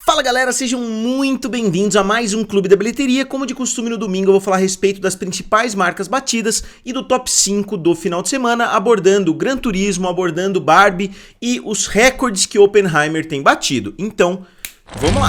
Fala galera, sejam muito bem-vindos a mais um Clube da Bilheteria. Como de costume no domingo eu vou falar a respeito das principais marcas batidas e do top 5 do final de semana, abordando Gran Turismo, abordando Barbie e os recordes que Oppenheimer tem batido. Então, vamos lá!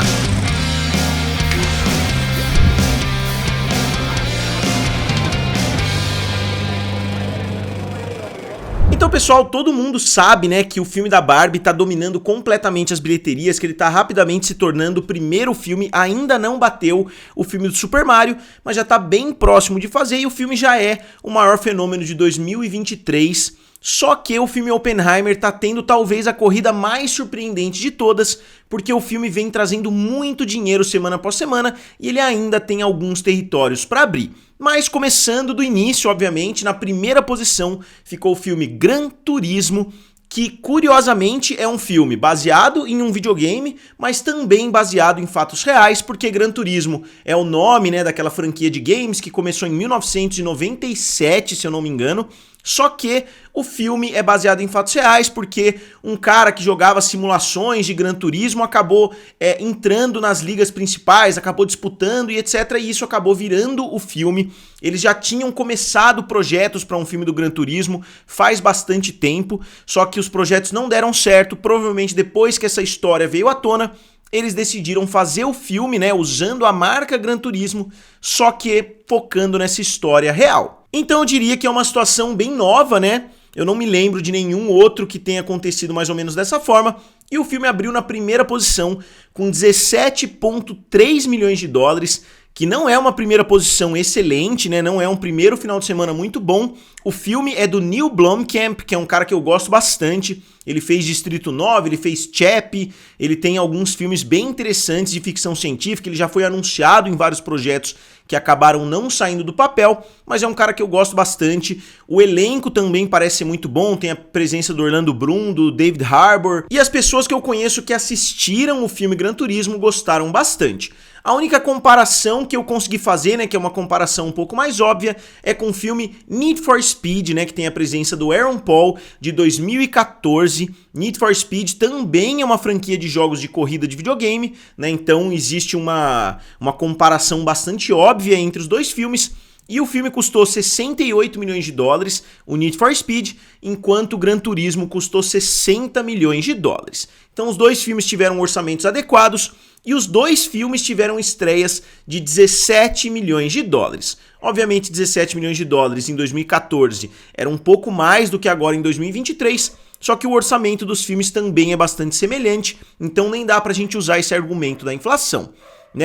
Então pessoal, todo mundo sabe, né, que o filme da Barbie tá dominando completamente as bilheterias, que ele tá rapidamente se tornando o primeiro filme, ainda não bateu o filme do Super Mario, mas já tá bem próximo de fazer e o filme já é o maior fenômeno de 2023, só que o filme Oppenheimer tá tendo talvez a corrida mais surpreendente de todas, porque o filme vem trazendo muito dinheiro semana após semana e ele ainda tem alguns territórios para abrir. Mas começando do início, obviamente, na primeira posição ficou o filme Gran Turismo, que curiosamente é um filme baseado em um videogame, mas também baseado em fatos reais, porque Gran Turismo é o nome, né, daquela franquia de games que começou em 1997, se eu não me engano. Só que o filme é baseado em fatos reais porque um cara que jogava simulações de Gran Turismo acabou entrando nas ligas principais, acabou disputando e etc. E isso acabou virando o filme. Eles já tinham começado projetos para um filme do Gran Turismo faz bastante tempo, só que os projetos não deram certo. Provavelmente depois que essa história veio à tona, eles decidiram fazer o filme, né, usando a marca Gran Turismo, só que focando nessa história real. Então eu diria que é uma situação bem nova, né? Eu não me lembro de nenhum outro que tenha acontecido mais ou menos dessa forma. E o filme abriu na primeira posição com 17,3 milhões de dólares, que não é uma primeira posição excelente, né? Não é um primeiro final de semana muito bom. O filme é do Neil Blomkamp, que é um cara que eu gosto bastante. Ele fez Distrito 9, ele fez Chappie, ele tem alguns filmes bem interessantes de ficção científica, ele já foi anunciado em vários projetos que acabaram não saindo do papel, mas é um cara que eu gosto bastante. O elenco também parece ser muito bom, tem a presença do Orlando Bloom, do David Harbour, e as pessoas que eu conheço que assistiram o filme Gran Turismo gostaram bastante. A única comparação que eu consegui fazer, né, que é uma comparação um pouco mais óbvia, é com o filme Need for Speed, né, que tem a presença do Aaron Paul, de 2014. Need for Speed também é uma franquia de jogos de corrida de videogame, né, então existe uma comparação bastante óbvia entre os dois filmes. E o filme custou 68 milhões de dólares, o Need for Speed, enquanto o Gran Turismo custou 60 milhões de dólares. Então os dois filmes tiveram orçamentos adequados e os dois filmes tiveram estreias de 17 milhões de dólares. Obviamente 17 milhões de dólares em 2014 era um pouco mais do que agora em 2023, só que o orçamento dos filmes também é bastante semelhante, então nem dá pra gente usar esse argumento da inflação.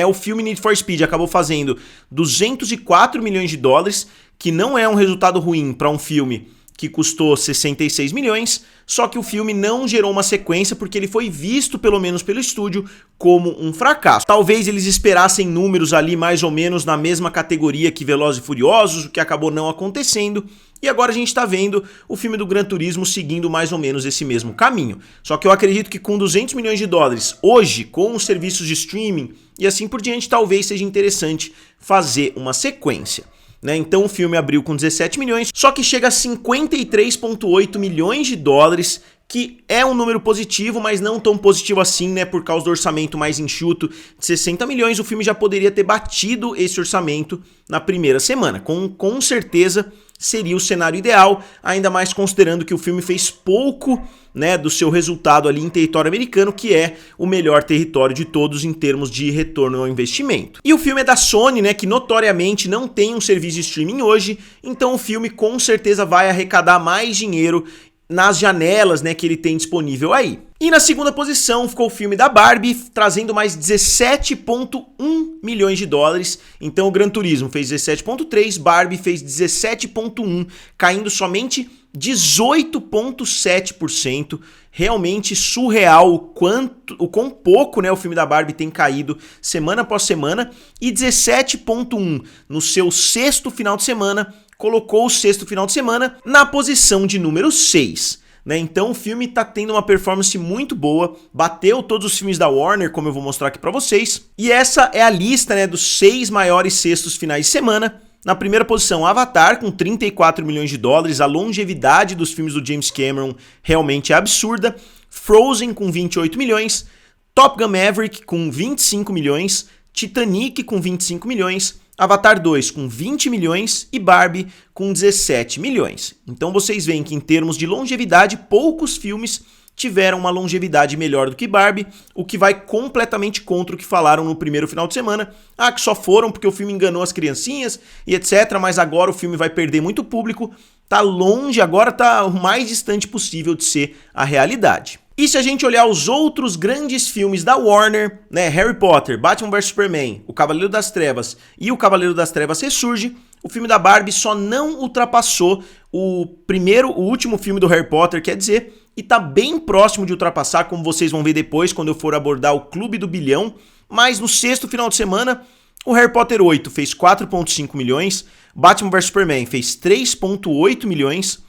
O filme Need for Speed acabou fazendo 204 milhões de dólares, que não é um resultado ruim para um filme que custou 66 milhões, só que o filme não gerou uma sequência porque ele foi visto, pelo menos pelo estúdio, como um fracasso. Talvez eles esperassem números ali mais ou menos na mesma categoria que Velozes e Furiosos, o que acabou não acontecendo, e agora a gente tá vendo o filme do Gran Turismo seguindo mais ou menos esse mesmo caminho. Só que eu acredito que com 200 milhões de dólares hoje, com os serviços de streaming e assim por diante, talvez seja interessante fazer uma sequência. Então o filme abriu com 17 milhões, só que chega a 53,8 milhões de dólares, que é um número positivo, mas não tão positivo assim, né? Por causa do orçamento mais enxuto de 60 milhões, o filme já poderia ter batido esse orçamento na primeira semana. Com certeza seria o cenário ideal, ainda mais considerando que o filme fez pouco, né, do seu resultado ali em território americano, que é o melhor território de todos em termos de retorno ao investimento. E o filme é da Sony, né, que notoriamente não tem um serviço de streaming hoje, então o filme com certeza vai arrecadar mais dinheiro nas janelas, né, que ele tem disponível aí. E na segunda posição ficou o filme da Barbie, trazendo mais 17,1 milhões de dólares. Então o Gran Turismo fez 17,3, Barbie fez 17,1, caindo somente 18,7%. Realmente surreal o quão pouco, né, o filme da Barbie tem caído semana após semana. E 17,1 no seu sexto final de semana, colocou o sexto final de semana na posição de número 6. Então o filme tá tendo uma performance muito boa, bateu todos os filmes da Warner, como eu vou mostrar aqui pra vocês. E essa é a lista, né, dos 6 maiores sextos finais de semana. Na primeira posição, Avatar, com 34 milhões de dólares. A longevidade dos filmes do James Cameron realmente é absurda. Frozen, com 28 milhões. Top Gun Maverick com 25 milhões, Titanic com 25 milhões, Avatar 2 com 20 milhões e Barbie com 17 milhões. Então vocês veem que em termos de longevidade, poucos filmes tiveram uma longevidade melhor do que Barbie, o que vai completamente contra o que falaram no primeiro final de semana. Ah, que só foram porque o filme enganou as criancinhas e etc, mas agora o filme vai perder muito público. Tá longe, agora tá o mais distante possível de ser a realidade. E se a gente olhar os outros grandes filmes da Warner, né, Harry Potter, Batman vs Superman, O Cavaleiro das Trevas e O Cavaleiro das Trevas Ressurge, o filme da Barbie só não ultrapassou o último filme do Harry Potter, quer dizer, e tá bem próximo de ultrapassar, como vocês vão ver depois quando eu for abordar o Clube do Bilhão, mas no sexto final de semana, o Harry Potter 8 fez 4,5 milhões, Batman vs Superman fez 3,8 milhões,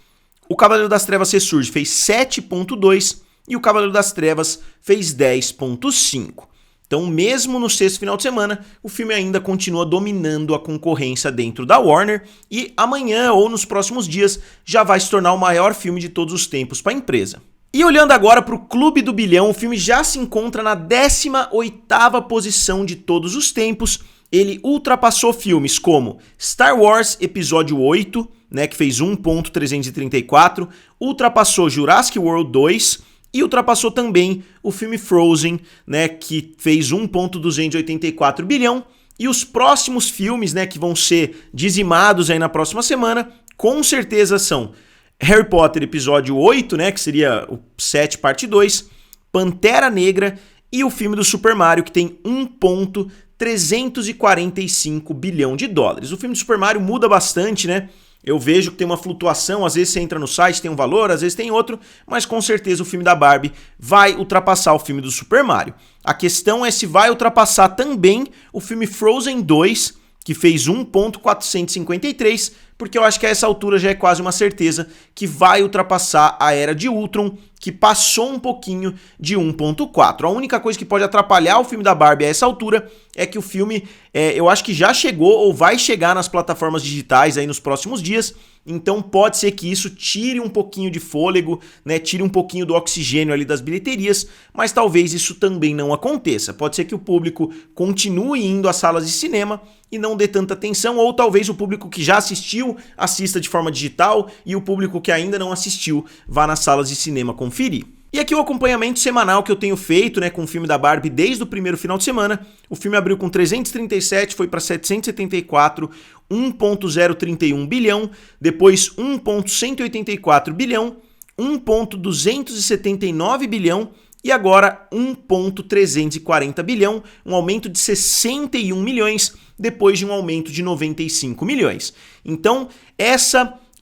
O Cavaleiro das Trevas Ressurge fez 7,2 e o Cavaleiro das Trevas fez 10,5. Então, mesmo no sexto final de semana, o filme ainda continua dominando a concorrência dentro da Warner e amanhã ou nos próximos dias já vai se tornar o maior filme de todos os tempos para a empresa. E olhando agora para o Clube do Bilhão, o filme já se encontra na 18ª posição de todos os tempos. Ele ultrapassou filmes como Star Wars Episódio 8, né, que fez 1,334, ultrapassou Jurassic World 2, e ultrapassou também o filme Frozen, né, que fez 1,284 bilhão. E os próximos filmes, né, que vão ser dizimados aí na próxima semana, com certeza são Harry Potter Episódio 8, né, que seria o 7 parte 2, Pantera Negra e o filme do Super Mario, que tem 1,345 bilhão de dólares. O filme do Super Mario muda bastante, né? Eu vejo que tem uma flutuação, às vezes você entra no site, tem um valor, às vezes tem outro, mas com certeza o filme da Barbie vai ultrapassar o filme do Super Mario. A questão é se vai ultrapassar também o filme Frozen 2, que fez 1,453, porque eu acho que a essa altura já é quase uma certeza que vai ultrapassar a Era de Ultron, que passou um pouquinho de 1,4. A única coisa que pode atrapalhar o filme da Barbie a essa altura é que o filme, eu acho que já chegou ou vai chegar nas plataformas digitais aí nos próximos dias, então pode ser que isso tire um pouquinho de fôlego, né, tire um pouquinho do oxigênio ali das bilheterias, mas talvez isso também não aconteça. Pode ser que o público continue indo às salas de cinema e não dê tanta atenção, ou talvez o público que já assistiu assista de forma digital e o público que ainda não assistiu vá nas salas de cinema conferir. E aqui o acompanhamento semanal que eu tenho feito, né, com o filme da Barbie desde o primeiro final de semana. O filme abriu com 337, foi para 774, 1,031 bilhão, depois 1,184 bilhão, 1,279 bilhão e agora 1,340 bilhão, um aumento de 61 milhões depois de um aumento de 95 milhões. Então,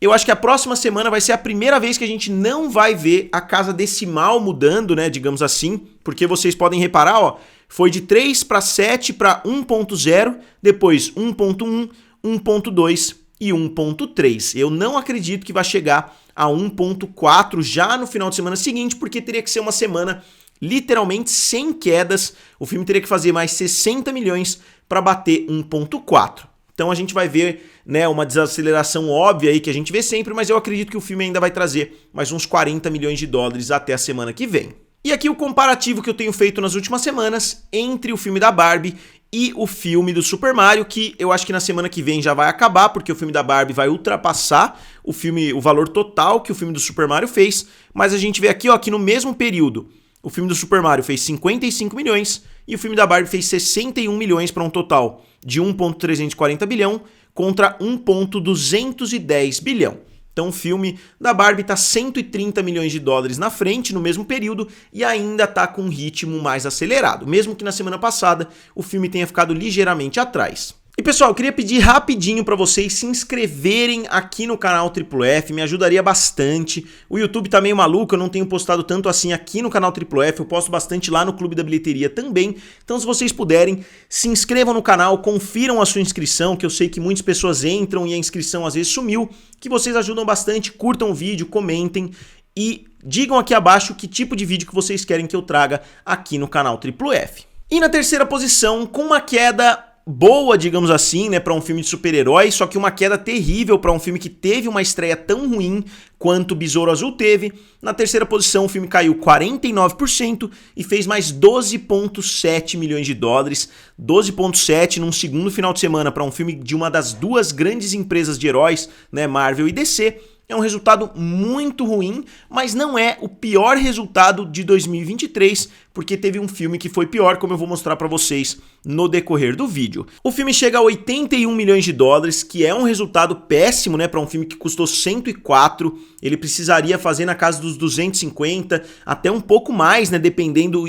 eu acho que a próxima semana vai ser a primeira vez que a gente não vai ver a casa decimal mudando, né, digamos assim, porque vocês podem reparar, ó, foi de 3 para 7 para 1,0, depois 1,1, 1,2 e 1,3. Eu não acredito que vai chegar a 1,4 já no final de semana seguinte, porque teria que ser uma semana literalmente sem quedas. O filme teria que fazer mais 60 milhões para bater 1,4. Então a gente vai ver, né, uma desaceleração óbvia aí que a gente vê sempre, mas eu acredito que o filme ainda vai trazer mais uns 40 milhões de dólares até a semana que vem. E aqui o comparativo que eu tenho feito nas últimas semanas entre o filme da Barbie e o filme do Super Mario, que eu acho que na semana que vem já vai acabar, porque o filme da Barbie vai ultrapassar o valor total que o filme do Super Mario fez, mas a gente vê aqui, ó, que no mesmo período o filme do Super Mario fez 55 milhões e o filme da Barbie fez 61 milhões para um total de 1,340 bilhão contra 1,210 bilhão. Então o filme da Barbie está 130 milhões de dólares na frente no mesmo período e ainda está com um ritmo mais acelerado, mesmo que na semana passada o filme tenha ficado ligeiramente atrás. E pessoal, eu queria pedir rapidinho para vocês se inscreverem aqui no canal Triplo F, me ajudaria bastante. O YouTube tá meio maluco, eu não tenho postado tanto assim aqui no canal Triplo F, eu posto bastante lá no Clube da Bilheteria também. Então se vocês puderem, se inscrevam no canal, confiram a sua inscrição, que eu sei que muitas pessoas entram e a inscrição às vezes sumiu, que vocês ajudam bastante, curtam o vídeo, comentem e digam aqui abaixo que tipo de vídeo que vocês querem que eu traga aqui no canal Triplo F. E na terceira posição, com uma queda boa, digamos assim, né, para um filme de super-herói, só que uma queda terrível para um filme que teve uma estreia tão ruim quanto Besouro Azul teve. Na terceira posição, o filme caiu 49% e fez mais 12,7 milhões de dólares. 12,7 num segundo final de semana para um filme de uma das duas grandes empresas de heróis, né, Marvel e DC. É um resultado muito ruim, mas não é o pior resultado de 2023, porque teve um filme que foi pior, como eu vou mostrar pra vocês no decorrer do vídeo. O filme chega a 81 milhões de dólares, que é um resultado péssimo, né, para um filme que custou 104. Ele precisaria fazer na casa dos 250, até um pouco mais, né, dependendo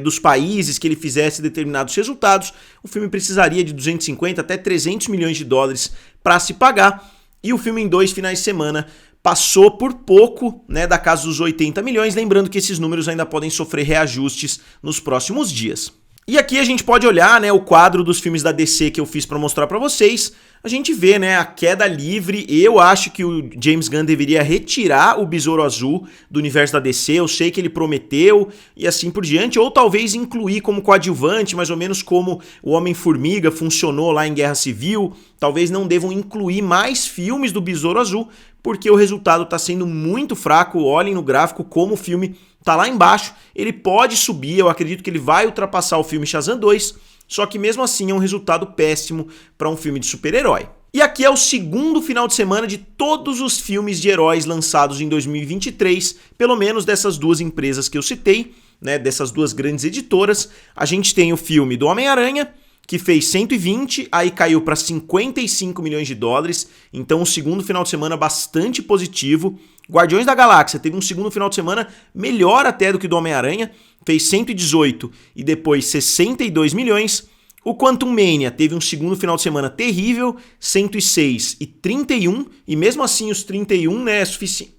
dos países que ele fizesse determinados resultados. O filme precisaria de 250 até 300 milhões de dólares para se pagar. E o filme em 2 finais de semana passou por pouco, né, da casa dos 80 milhões, lembrando que esses números ainda podem sofrer reajustes nos próximos dias. E aqui a gente pode olhar, né, o quadro dos filmes da DC que eu fiz para mostrar para vocês. A gente vê, né, a queda livre. Eu acho que o James Gunn deveria retirar o Besouro Azul do universo da DC. Eu sei que ele prometeu e assim por diante. Ou talvez incluir como coadjuvante, mais ou menos como o Homem-Formiga funcionou lá em Guerra Civil. Talvez não devam incluir mais filmes do Besouro Azul, porque o resultado está sendo muito fraco. Olhem no gráfico como o filme tá lá embaixo. Ele pode subir, eu acredito que ele vai ultrapassar o filme Shazam 2, só que mesmo assim é um resultado péssimo para um filme de super-herói. E aqui é o segundo final de semana de todos os filmes de heróis lançados em 2023, pelo menos dessas duas empresas que eu citei, né, dessas duas grandes editoras. A gente tem o filme do Homem-Aranha, que fez 120, aí caiu para 55 milhões de dólares, então um segundo final de semana bastante positivo. Guardiões da Galáxia teve um segundo final de semana melhor até do que do Homem-Aranha, fez 118 e depois 62 milhões. O Quantum Mania teve um segundo final de semana terrível, 106 e 31, e mesmo assim os 31, né, é suficiente.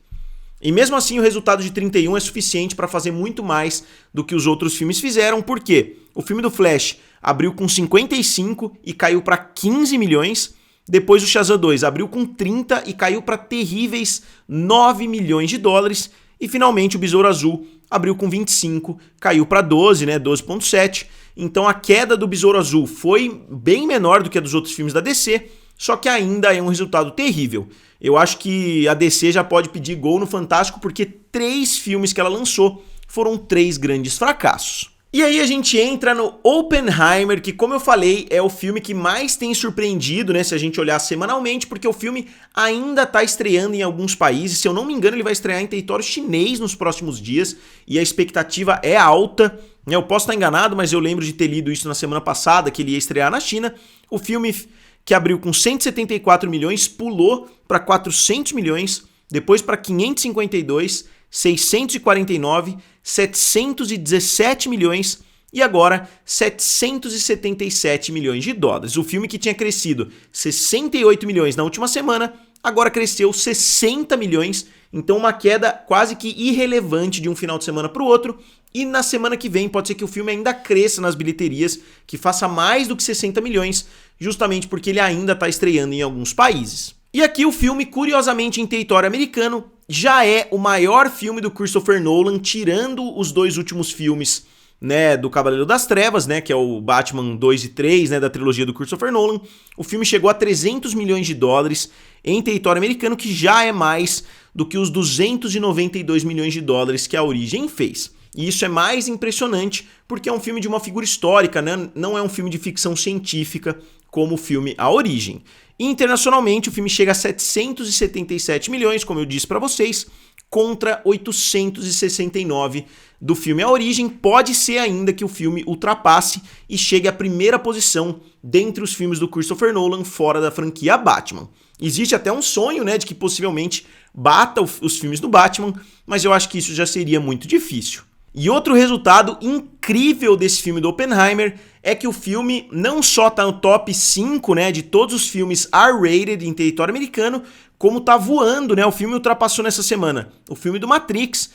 E mesmo assim o resultado de 31 é suficiente para fazer muito mais do que os outros filmes fizeram, porque o filme do Flash abriu com 55 e caiu para 15 milhões, depois o Shazam 2 abriu com 30 e caiu para terríveis 9 milhões de dólares, e finalmente o Besouro Azul abriu com 25, caiu para 12, né, 12,7. Então a queda do Besouro Azul foi bem menor do que a dos outros filmes da DC, só que ainda é um resultado terrível. Eu acho que a DC já pode pedir gol no Fantástico, porque 3 filmes que ela lançou foram 3 grandes fracassos. E aí a gente entra no Oppenheimer, que, como eu falei, é o filme que mais tem surpreendido, né, se a gente olhar semanalmente, porque o filme ainda está estreando em alguns países. Se eu não me engano, ele vai estrear em território chinês nos próximos dias, e a expectativa é alta. Eu posso estar enganado, mas eu lembro de ter lido isso na semana passada, que ele ia estrear na China. O filme, que abriu com 174 milhões, pulou para 400 milhões, depois para 552, 649, 717 milhões e agora 777 milhões de dólares. O filme que tinha crescido 68 milhões na última semana, agora cresceu 60 milhões, então uma queda quase que irrelevante de um final de semana para o outro. E na semana que vem pode ser que o filme ainda cresça nas bilheterias, que faça mais do que 60 milhões, justamente porque ele ainda está estreando em alguns países. E aqui o filme, curiosamente em território americano, já é o maior filme do Christopher Nolan, tirando os 2 últimos filmes, né, do Cavaleiro das Trevas, né, que é o Batman 2 e 3, né, da trilogia do Christopher Nolan. O filme chegou a 300 milhões de dólares em território americano, que já é mais do que os 292 milhões de dólares que a Origem fez. E isso é mais impressionante porque é um filme de uma figura histórica, né? Não é um filme de ficção científica como o filme A Origem. E internacionalmente o filme chega a 777 milhões, como eu disse para vocês, contra 869 do filme A Origem. Pode ser ainda que o filme ultrapasse e chegue à primeira posição dentre os filmes do Christopher Nolan fora da franquia Batman. Existe até um sonho, né, de que possivelmente bata os filmes do Batman, mas eu acho que isso já seria muito difícil. E outro resultado incrível desse filme do Oppenheimer é que o filme não só tá no top 5, né, de todos os filmes R-rated em território americano, como tá voando, né? O filme ultrapassou nessa semana o filme do Matrix,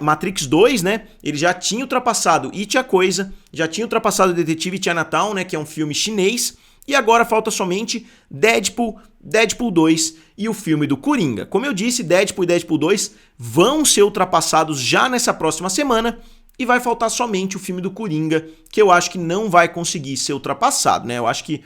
Matrix 2, né? Ele já tinha ultrapassado It a Coisa, já tinha ultrapassado Detetive Chinatown, né, que é um filme chinês, e agora falta somente Deadpool, Deadpool 2 e o filme do Coringa. Como eu disse, Deadpool e Deadpool 2 vão ser ultrapassados já nessa próxima semana, e vai faltar somente o filme do Coringa, que eu acho que não vai conseguir ser ultrapassado, né? Eu acho que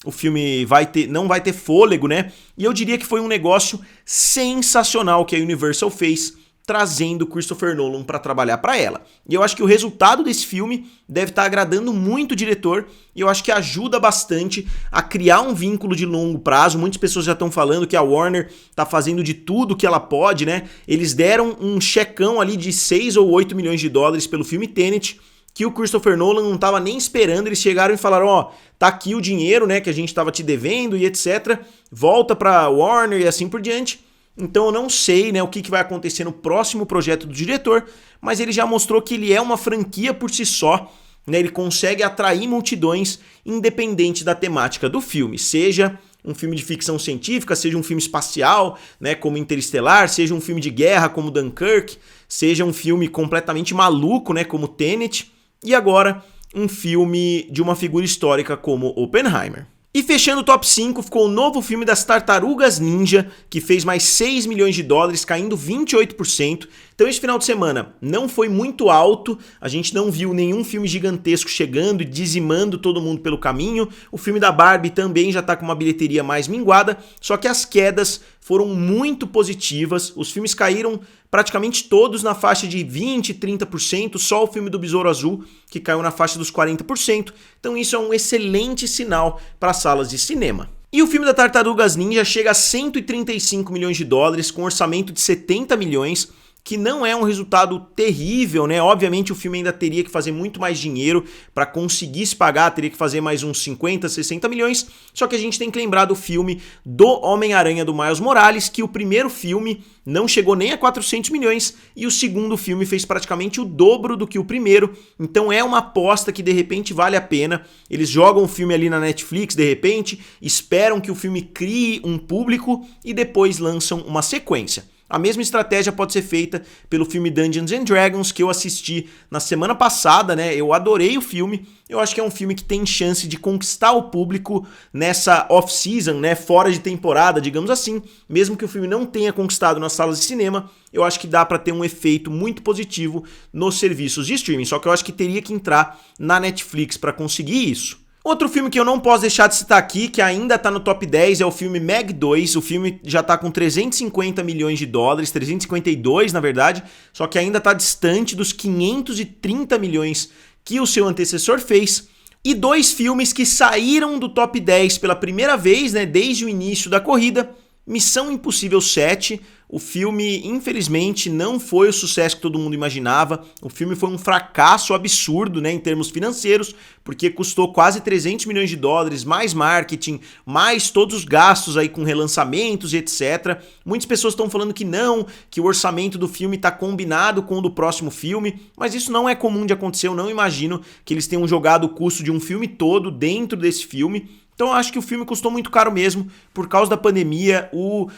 o filme não vai ter fôlego, né? E eu diria que foi um negócio sensacional que a Universal fez, trazendo Christopher Nolan para trabalhar para ela. E eu acho que o resultado desse filme deve estar agradando muito o diretor, e eu acho que ajuda bastante a criar um vínculo de longo prazo. Muitas pessoas já estão falando que a Warner tá fazendo de tudo que ela pode, né? Eles deram um checão ali de 6 ou 8 milhões de dólares pelo filme Tenet, que o Christopher Nolan não estava nem esperando. Eles chegaram e falaram, ó, tá aqui o dinheiro, né, que a gente estava te devendo e etc. Volta pra Warner e assim por diante. Então eu não sei, né, o que vai acontecer no próximo projeto do diretor, mas ele já mostrou que ele é uma franquia por si só, né, ele consegue atrair multidões independente da temática do filme, seja um filme de ficção científica, seja um filme espacial, né, como Interestelar, seja um filme de guerra como Dunkirk, seja um filme completamente maluco, né, como Tenet, e agora um filme de uma figura histórica como Oppenheimer. E fechando o top 5 ficou o novo filme das Tartarugas Ninja, que fez mais 6 milhões de dólares, caindo 28%. Então esse final de semana não foi muito alto, a gente não viu nenhum filme gigantesco chegando e dizimando todo mundo pelo caminho. O filme da Barbie também já tá com uma bilheteria mais minguada, só que as quedas foram muito positivas, os filmes caíram praticamente todos na faixa de 20%, 30%, só o filme do Besouro Azul que caiu na faixa dos 40%, então isso é um excelente sinal para salas de cinema. E o filme da Tartarugas Ninja chega a 135 milhões de dólares com um orçamento de 70 milhões, que não é um resultado terrível, né? Obviamente o filme ainda teria que fazer muito mais dinheiro para conseguir se pagar, teria que fazer mais uns 50, 60 milhões, só que a gente tem que lembrar do filme do Homem-Aranha do Miles Morales, que o primeiro filme não chegou nem a 400 milhões e o segundo filme fez praticamente o dobro do que o primeiro, então é uma aposta que de repente vale a pena. Eles jogam o filme ali na Netflix de repente, esperam que o filme crie um público e depois lançam uma sequência. A mesma estratégia pode ser feita pelo filme Dungeons and Dragons, que eu assisti na semana passada, né? Eu adorei o filme. Eu acho que é um filme que tem chance de conquistar o público nessa off-season, né? Fora de temporada, digamos assim. Mesmo que o filme não tenha conquistado nas salas de cinema, eu acho que dá para ter um efeito muito positivo nos serviços de streaming. Só que eu acho que teria que entrar na Netflix para conseguir isso. Outro filme que eu não posso deixar de citar aqui, que ainda tá no top 10, é o filme Meg 2. O filme já tá com 350 milhões de dólares, 352 na verdade, só que ainda tá distante dos 530 milhões que o seu antecessor fez. E dois filmes que saíram do top 10 pela primeira vez, né, desde o início da corrida. Missão Impossível 7, o filme infelizmente não foi o sucesso que todo mundo imaginava, o filme foi um fracasso absurdo, né, em termos financeiros, porque custou quase 300 milhões de dólares, mais marketing, mais todos os gastos aí com relançamentos e etc. Muitas pessoas estão falando que não, que o orçamento do filme está combinado com o do próximo filme, mas isso não é comum de acontecer, eu não imagino que eles tenham jogado o custo de um filme todo dentro desse filme. Então eu acho que o filme custou muito caro mesmo, por causa da pandemia, o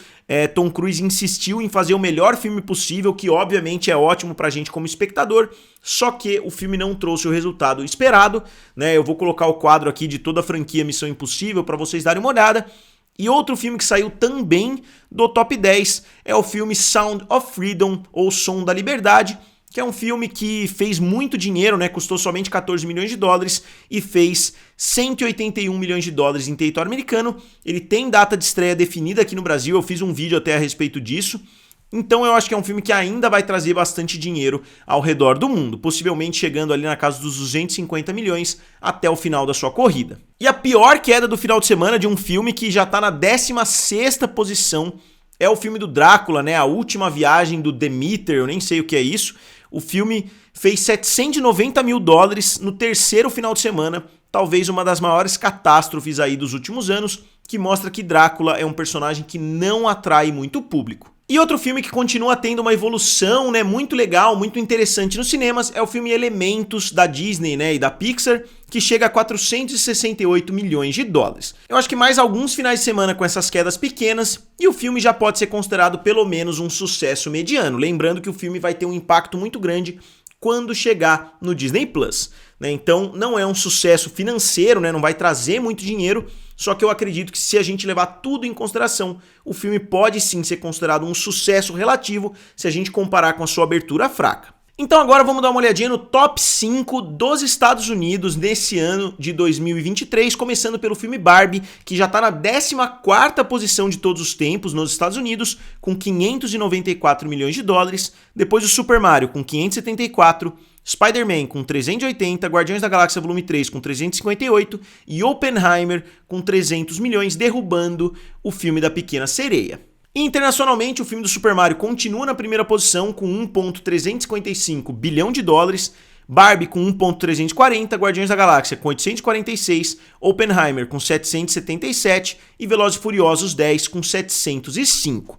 Tom Cruise insistiu em fazer o melhor filme possível, que obviamente é ótimo pra gente como espectador, só que o filme não trouxe o resultado esperado, né? Eu vou colocar o quadro aqui de toda a franquia Missão Impossível pra vocês darem uma olhada. E outro filme que saiu também do top 10 é o filme Sound of Freedom, ou Som da Liberdade, que é um filme que fez muito dinheiro, né? Custou somente 14 milhões de dólares e fez 181 milhões de dólares em território americano. Ele tem data de estreia definida aqui no Brasil, eu fiz um vídeo até a respeito disso. Então eu acho que é um filme que ainda vai trazer bastante dinheiro ao redor do mundo, possivelmente chegando ali na casa dos 250 milhões até o final da sua corrida. E a pior queda do final de semana de um filme que já está na 16ª posição é o filme do Drácula, né? A Última Viagem do Demeter, eu nem sei o que é isso. O filme fez 790 mil dólares no terceiro final de semana, talvez uma das maiores catástrofes aí dos últimos anos, que mostra que Drácula é um personagem que não atrai muito público. E outro filme que continua tendo uma evolução, né, muito legal, muito interessante nos cinemas, é o filme Elementos da Disney, né, e da Pixar, que chega a 468 milhões de dólares. Eu acho que mais alguns finais de semana com essas quedas pequenas e o filme já pode ser considerado pelo menos um sucesso mediano. Lembrando que o filme vai ter um impacto muito grande quando chegar no Disney Plus, né? Então não é um sucesso financeiro, né? Não vai trazer muito dinheiro, só que eu acredito que se a gente levar tudo em consideração, o filme pode sim ser considerado um sucesso relativo se a gente comparar com a sua abertura fraca. Então agora vamos dar uma olhadinha no top 5 dos Estados Unidos nesse ano de 2023, começando pelo filme Barbie, que já está na 14ª posição de todos os tempos nos Estados Unidos, com 594 milhões de dólares, depois o Super Mario com 574, Spider-Man com 380, Guardiões da Galáxia Volume 3 com 358 e Oppenheimer com 300 milhões, derrubando o filme da Pequena Sereia. Internacionalmente, o filme do Super Mario continua na primeira posição com 1,355 bilhão de dólares, Barbie com 1,340, Guardiões da Galáxia com 846, Oppenheimer com 777 e Velozes e Furiosos 10 com 705.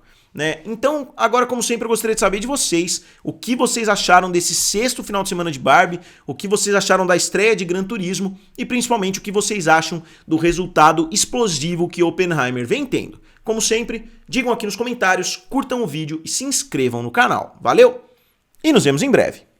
Então, agora como sempre eu gostaria de saber de vocês, o que vocês acharam desse 6º final de semana de Barbie, o que vocês acharam da estreia de Gran Turismo e principalmente o que vocês acham do resultado explosivo que Oppenheimer vem tendo. Como sempre, digam aqui nos comentários, curtam o vídeo e se inscrevam no canal. Valeu! E nos vemos em breve.